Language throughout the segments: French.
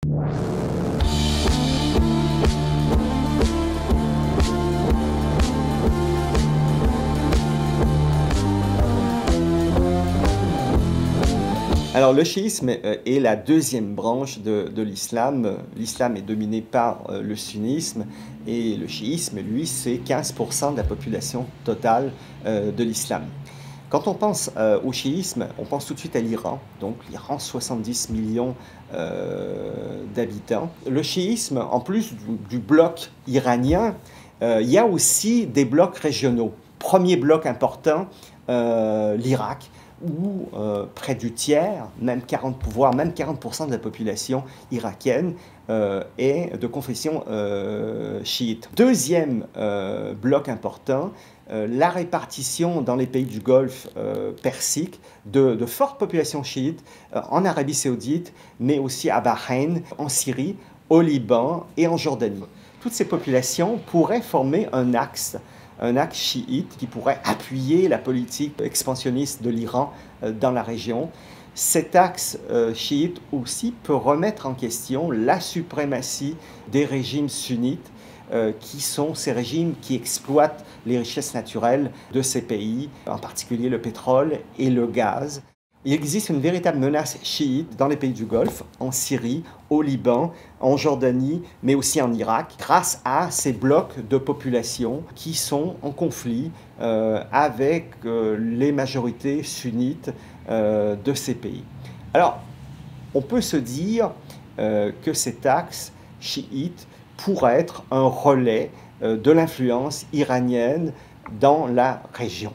Alors le chiisme est la deuxième branche de l'islam. L'islam est dominé par le sunnisme et le chiisme, lui, c'est 15% de la population totale de l'islam. Quand on pense au chiisme, on pense tout de suite à l'Iran. Donc l'Iran, 70 millions d'habitants. Le chiisme, en plus du bloc iranien, il y a aussi des blocs régionaux. Premier bloc important, l'Irak, où près du tiers, voire même 40% de la population irakienne est de confession chiite. Deuxième bloc important, la répartition dans les pays du Golfe Persique de fortes populations chiites en Arabie Saoudite, mais aussi à Bahreïn, en Syrie, au Liban et en Jordanie. Toutes ces populations pourraient former un axe chiite qui pourrait appuyer la politique expansionniste de l'Iran dans la région. Cet axe chiite aussi peut remettre en question la suprématie des régimes sunnites qui sont ces régimes qui exploitent les richesses naturelles de ces pays, en particulier le pétrole et le gaz. Il existe une véritable menace chiite dans les pays du Golfe, en Syrie, au Liban, en Jordanie, mais aussi en Irak, grâce à ces blocs de population qui sont en conflit avec les majorités sunnites de ces pays. Alors, on peut se dire que cet axe chiite pourrait être un relais de l'influence iranienne dans la région.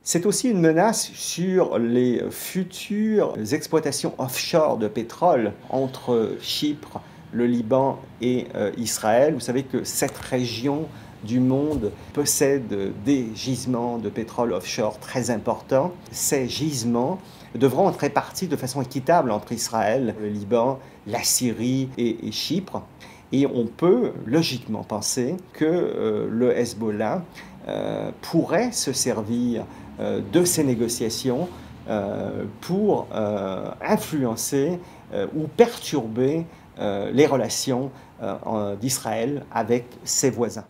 C'est aussi une menace sur les futures exploitations offshore de pétrole entre Chypre, le Liban et Israël. Vous savez que cette région du monde possède des gisements de pétrole offshore très importants. Ces gisements devront être répartis de façon équitable entre Israël, le Liban, la Syrie et Chypre. Et on peut logiquement penser que le Hezbollah pourrait se servir de ces négociations pour influencer ou perturber les relations d'Israël avec ses voisins.